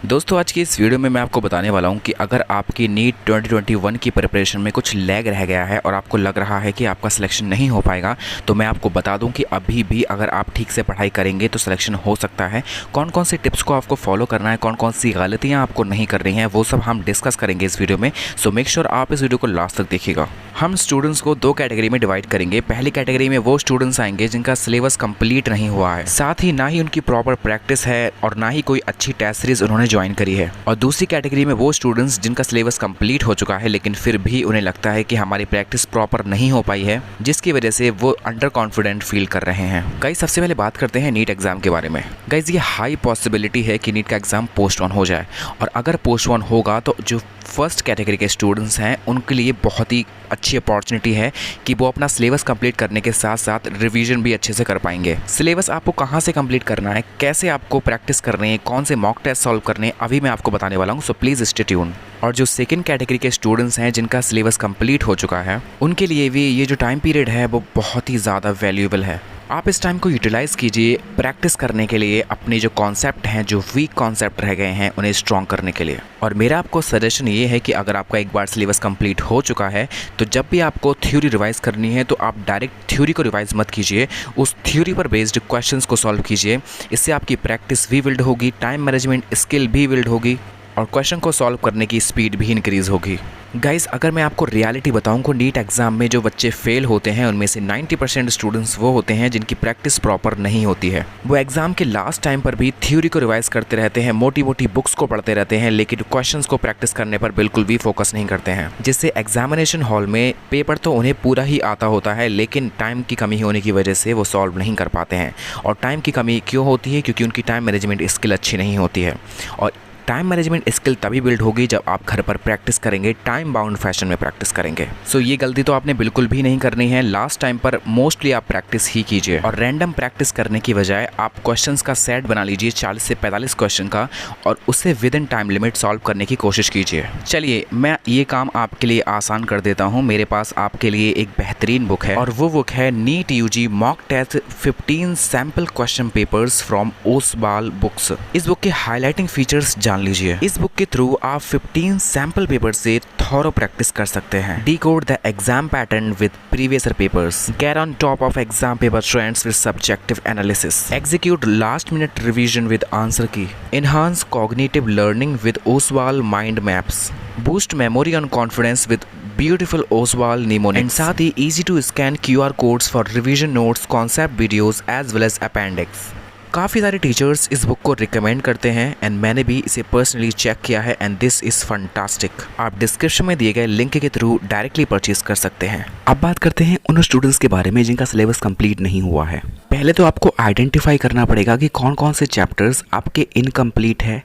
दोस्तों आज की इस वीडियो में मैं आपको बताने वाला हूं कि अगर आपकी नीट 2021 की प्रिपरेशन में कुछ लैग रह गया है और आपको लग रहा है कि आपका सिलेक्शन नहीं हो पाएगा, तो मैं आपको बता दूं कि अभी भी अगर आप ठीक से पढ़ाई करेंगे तो सिलेक्शन हो सकता है। कौन कौन सी टिप्स को आपको फॉलो करना है, कौन कौन सी गलतियाँ आपको नहीं करनी है, वो सब हम डिस्कस करेंगे इस वीडियो में। सो मेक श्योर आप इस वीडियो को लास्ट तक देखिएगा। हम स्टूडेंट्स को दो कैटेगरी में डिवाइड करेंगे। पहली कैटेगरी में वो स्टूडेंट्स आएंगे जिनका सिलेबस कंप्लीट नहीं हुआ है, साथ ही ना ही उनकी प्रॉपर प्रैक्टिस है और ना ही कोई अच्छी टेस्ट सीरीज उन्होंने ज्वाइन करी है। और दूसरी कैटेगरी में वो स्टूडेंट्स जिनका सिलेबस कंप्लीट हो चुका है लेकिन फिर भी उन्हें लगता है कि हमारी प्रैक्टिस प्रॉपर नहीं हो पाई है, जिसकी वजह से वो अंडर कॉन्फिडेंट फील कर रहे हैं। गाइस सबसे पहले बात करते हैं नीट एग्जाम के बारे में। गाइस ये हाई पॉसिबिलिटी है कि नीट का एग्जाम पोस्टपोन हो जाए, और अगर पोस्टपोन होगा तो जो फर्स्ट कैटेगरी के स्टूडेंट्स हैं उनके लिए बहुत ही अच्छी अपॉर्चुनिटी है कि वो अपना सिलेबस कंप्लीट करने के साथ साथ रिवीजन भी अच्छे से कर पाएंगे। सिलेबस आपको कहाँ से कंप्लीट करना है, कैसे आपको प्रैक्टिस करनी है, कौन से मॉक टेस्ट सॉल्व करने हैं, अभी मैं आपको बताने वाला हूँ। So please stay tune. और जो सेकंड कैटेगरी के स्टूडेंट्स हैं जिनका सिलेबस कंप्लीट हो चुका है, उनके लिए भी ये जो टाइम पीरियड है वो बहुत ही ज़्यादा वैल्यूएबल है। आप इस टाइम को यूटिलाइज़ कीजिए प्रैक्टिस करने के लिए, अपने जो कॉन्सेप्ट हैं, जो वीक कॉन्सेप्ट रह गए हैं, उन्हें स्ट्रॉन्ग करने के लिए। और मेरा आपको सजेशन ये है कि अगर आपका एक बार सिलेबस कंप्लीट हो चुका है तो जब भी आपको थ्योरी रिवाइज़ करनी है तो आप डायरेक्ट थ्योरी को रिवाइज़ मत कीजिए, उस थ्योरी पर बेस्ड क्वेश्चंस को सॉल्व कीजिए। इससे आपकी प्रैक्टिस भी बिल्ड होगी, टाइम मैनेजमेंट स्किल भी बिल्ड होगी और क्वेश्चन को सॉल्व करने की स्पीड भी इंक्रीज़ होगी। गाइस अगर मैं आपको रियलिटी बताऊं को नीट एग्ज़ाम में जो बच्चे फेल होते हैं उनमें से 90% स्टूडेंट्स वो होते हैं जिनकी प्रैक्टिस प्रॉपर नहीं होती है। वो एग्ज़ाम के लास्ट टाइम पर भी थ्योरी को रिवाइज़ करते रहते हैं, मोटी मोटी बुक्स को पढ़ते रहते हैं, लेकिन क्वेश्चंस को प्रैक्टिस करने पर बिल्कुल भी फोकस नहीं करते हैं, जिससे एग्जामिनेशन हॉल में पेपर तो उन्हें पूरा ही आता होता है लेकिन टाइम की कमी होने की वजह से वो सॉल्व नहीं कर पाते हैं। और टाइम की कमी क्यों होती है? क्योंकि उनकी टाइम मैनेजमेंट स्किल अच्छी नहीं होती है। और टाइम मैनेजमेंट स्किल तभी बिल्ड होगी जब आप घर पर प्रैक्टिस करेंगे, टाइम बाउंड फैशन में प्रैक्टिस करेंगे। सो ये गलती तो आपने बिल्कुल भी नहीं करनी है। लास्ट टाइम पर मोस्टली आप प्रैक्टिस ही कीजिए और रैंडम प्रैक्टिस करने की बजाय आप क्वेश्चंस का सेट बना लीजिए 40 से 45 क्वेश्चन का, और उससे with in time limit solve करने की कोशिश कीजिए। चलिए मैं ये काम आपके लिए आसान कर देता हूँ। मेरे पास आपके लिए एक बेहतरीन बुक है और वो बुक है NEET UG mock test 15 sample question papers from Oswaal books. इस बुक के हाईलाइटिंग फीचर्स जान लीजिए। इस बुक के थ्रू आप 15 सैंपल पेपर से थॉरो प्रैक्टिस कर सकते हैं। Decode the exam pattern with previous papers, get on top of exam paper trends with subjective analysis, execute last minute revision with answer key, enhance cognitive learning with Oswaal mind maps, boost memory on confidence with beautiful Oswaal mnemonics, and साथ ही easy to scan QR codes for revision notes, concept videos as well as appendix. काफ़ी सारे teachers इस book को recommend करते हैं and मैंने भी इसे पर्सनली चेक किया है एंड दिस इज़ फंटास्टिक। आप डिस्क्रिप्शन में दिए गए लिंक के थ्रू डायरेक्टली परचेज कर सकते हैं। अब बात करते हैं उन स्टूडेंट्स के बारे में जिनका सिलेबस कंप्लीट नहीं हुआ है। पहले तो आपको आइडेंटिफाई करना पड़ेगा कि कौन कौन से चैप्टर्स आपके इनकम्प्लीट है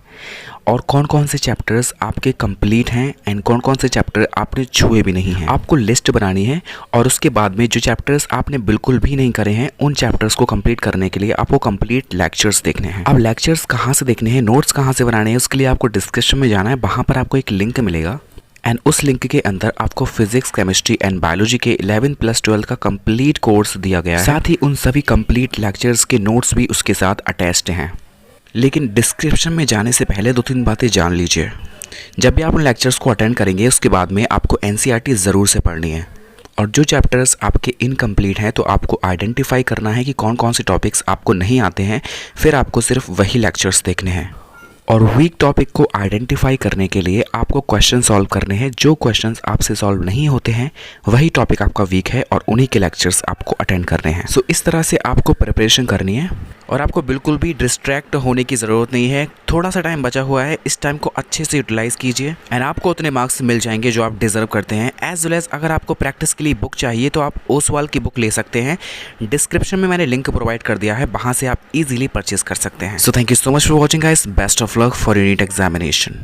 और कौन कौन से चैप्टर्स आपके कंप्लीट हैं एंड कौन कौन से चैप्टर आपने छुए भी नहीं हैं। आपको लिस्ट बनानी है और उसके बाद में जो चैप्टर्स आपने बिल्कुल भी नहीं करे हैं उन चैप्टर्स को कंप्लीट करने के लिए आपको कंप्लीट लेक्चर्स देखने हैं। अब लेक्चर्स कहाँ से देखने हैं, नोट्स कहाँ से बनाने हैं, उसके लिए आपको डिस्क्रिप्शन में जाना है। वहाँ पर आपको एक लिंक मिलेगा एंड उस लिंक के अंदर आपको फिजिक्स, केमिस्ट्री एंड बायोलॉजी के 11+12 का कंप्लीट कोर्स दिया गया है। साथ ही उन सभी कंप्लीट लेक्चर्स के नोट्स भी उसके साथ अटैच्ड हैं। लेकिन डिस्क्रिप्शन में जाने से पहले 2-3 बातें जान लीजिए। जब भी आप उन लेक्चर्स को अटेंड करेंगे उसके बाद में आपको NCERT ज़रूर से पढ़नी है, और जो चैप्टर्स आपके इनकम्प्लीट हैं तो आपको आइडेंटिफाई करना है कि कौन कौन से टॉपिक्स आपको नहीं आते हैं, फिर आपको सिर्फ वही लेक्चर्स देखने हैं। और वीक टॉपिक को आइडेंटिफाई करने के लिए आपको क्वेश्चन सॉल्व करने हैं। जो क्वेश्चंस आपसे सॉल्व नहीं होते हैं वही टॉपिक आपका वीक है और उन्हीं के लेक्चर्स आपको अटेंड करने हैं। सो इस तरह से आपको प्रिपरेशन करनी है और आपको बिल्कुल भी डिस्ट्रैक्ट होने की ज़रूरत नहीं है। थोड़ा सा टाइम बचा हुआ है, इस टाइम को अच्छे से यूटिलाइज़ कीजिए एंड आपको उतने मार्क्स मिल जाएंगे जो आप डिज़र्व करते हैं। एज वेल एज अगर आपको प्रैक्टिस के लिए बुक चाहिए तो आप ओसवाल की बुक ले सकते हैं। डिस्क्रिप्शन में मैंने लिंक प्रोवाइड कर दिया है, वहाँ से आप इजीली परचेज कर सकते हैं। So thank you so much for watching guys, best of luck for your NEET examination.